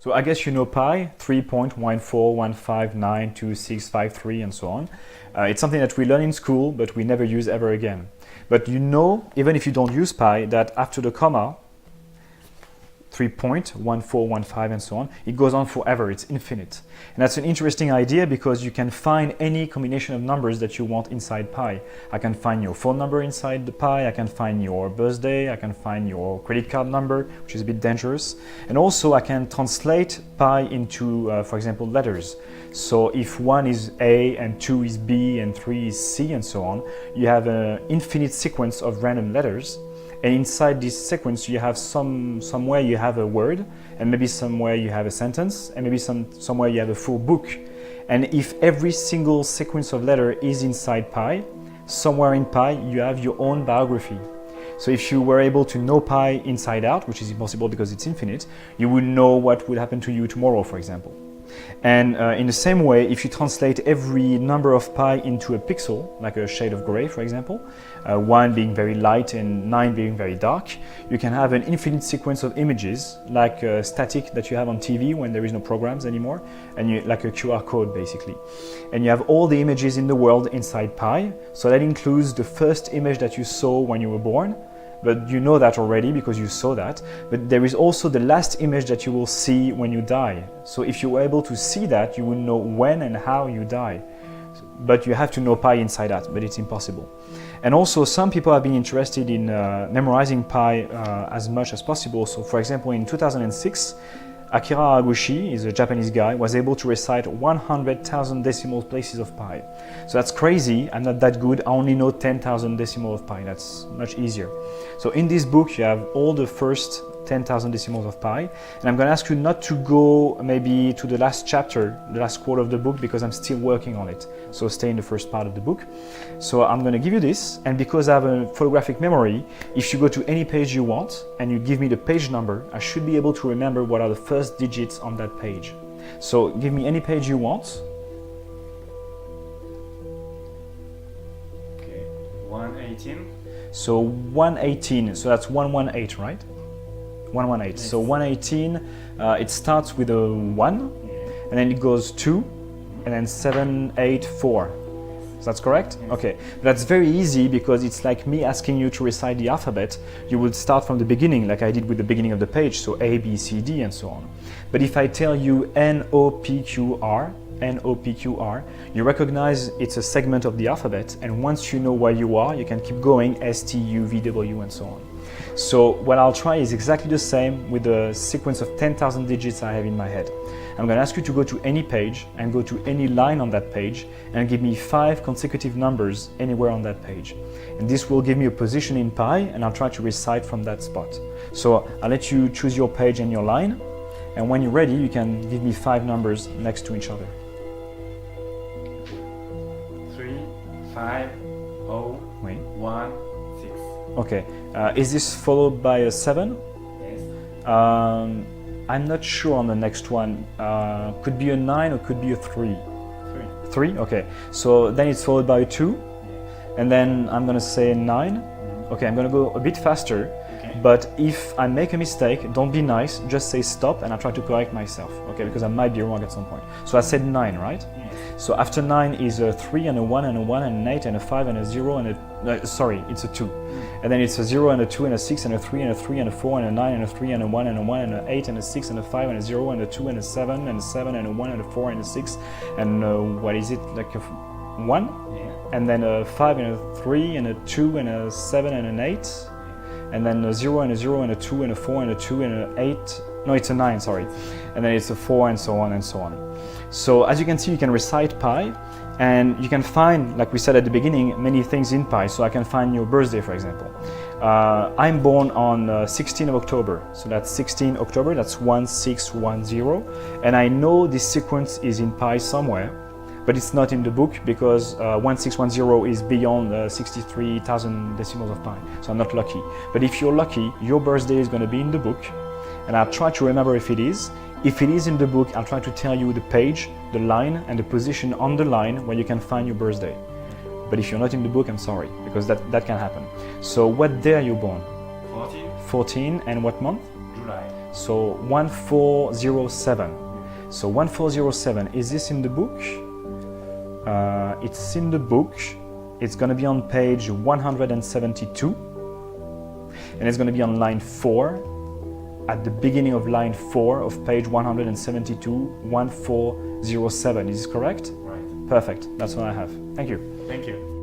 So I guess you know pi, 3.141592653 and so on. It's something that we learn in school, but we never use ever again. But you know, even if you don't use pi, that after the comma, 3.1415 and so on, it goes on forever, it's infinite. And that's an interesting idea because you can find any combination of numbers that you want inside pi. I can find your phone number inside the pi, I can find your birthday, I can find your credit card number, which is a bit dangerous. And also I can translate pi into, for example, letters. So if 1 is A and 2 is B and 3 is C and so on, you have an infinite sequence of random letters. And inside this sequence, you have somewhere you have a word, and maybe somewhere you have a sentence, and maybe somewhere you have a full book. And if every single sequence of letter is inside pi, somewhere in pi you have your own biography. So if you were able to know pi inside out, which is impossible because it's infinite, you would know what would happen to you tomorrow, for example. And in the same way, if you translate every number of pi into a pixel, like a shade of gray, for example, 1 being very light and 9 being very dark, you can have an infinite sequence of images, like static that you have on TV when there is no programs anymore, and like a QR code basically. And you have all the images in the world inside pi, so that includes the first image that you saw when you were born, but you know that already because you saw that. But there is also the last image that you will see when you die. So if you were able to see that, you will know when and how you die. But you have to know pi inside that, but it's impossible. And also some people have been interested in memorizing pi as much as possible. So for example, in 2006, Akira Haraguchi, is a Japanese guy, was able to recite 100,000 decimal places of pi. So that's crazy. I'm not that good. I only know 10,000 decimal of pi. That's much easier. So in this book, you have all the first 10,000 decimals of pi. And I'm going to ask you not to go maybe to the last chapter, the last quote of the book, because I'm still working on it. So stay in the first part of the book. So I'm going to give you this. And because I have a photographic memory, if you go to any page you want and you give me the page number, I should be able to remember what are the first digits on that page. So give me any page you want. Okay, 118. So 118, so that's 118, right? 118. Yes. So 118, it starts with a 1, and then it goes 2, and then 7, 8, 4. So that's correct? Yes. Okay. But that's very easy because it's like me asking you to recite the alphabet. You would start from the beginning, like I did with the beginning of the page, so A, B, C, D, and so on. But if I tell you N, O, P, Q, R, N, O, P, Q, R, you recognize it's a segment of the alphabet, and once you know where you are, you can keep going, S, T, U, V, W, and so on. So what I'll try is exactly the same with the sequence of 10,000 digits I have in my head. I'm going to ask you to go to any page and go to any line on that page and give me 5 consecutive numbers anywhere on that page. And this will give me a position in pi, and I'll try to recite from that spot. So I'll let you choose your page and your line, and when you're ready, you can give me 5 numbers next to each other. 3, 5, 0, Wait. 1, 6. Okay. Is this followed by a 7? Yes. I'm not sure on the next one. Could be a 9 or could be a 3. 3? Okay. So then it's followed by a 2. Yes. And then I'm going to say 9. Okay, I'm going to go a bit faster. Okay. But if I make a mistake, don't be nice. Just say stop and I'll try to correct myself. Okay, because I might be wrong at some point. So I said 9, right? Yes. So after 9 is a 3 and a 1 and a 1 and an 8 and a 5 and a 0 and a... sorry, it's a 2. And then it's a 0 and a 2 and a 6 and a 3 and a 3 and a 4 and a 9 and a 3 and a 1 and a 1 and a 8 and a 6 and a 5 and a 0 and a 2 and a 7 and a 7 and a 1 and a 4 and a 6 and what is it, like a 1? Yeah. And then a 5 and a 3 and a 2 and a 7 and an 8 and then a 0 and a 0 and a 2 and a 4 and a 2 and an 8, no, it's a 9, sorry. And then it's a 4 and so on and so on. So as you can see, you can recite pi, and you can find, like we said at the beginning, many things in pi. So I can find your birthday, for example. I'm born on 16th of October, so that's 16 October, that's 1610, and I know this sequence is in pi somewhere, but it's not in the book because 1610 is beyond 63,000 decimals of pi, so I'm not lucky. But if you're lucky, your birthday is going to be in the book, and I'll try to remember if it is. If it is in the book, I'll try to tell you the page, the line, and the position on the line where you can find your birthday. But if you're not in the book, I'm sorry, because that can happen. So what day are you born? 14. 14, and what month? July. So 1407. So 1407, is this in the book? It's in the book. It's going to be on page 172. And it's going to be on line 4. At the beginning of line 4 of page 172, 1407. Is this correct? Right. Perfect. That's what I have. Thank you. Thank you.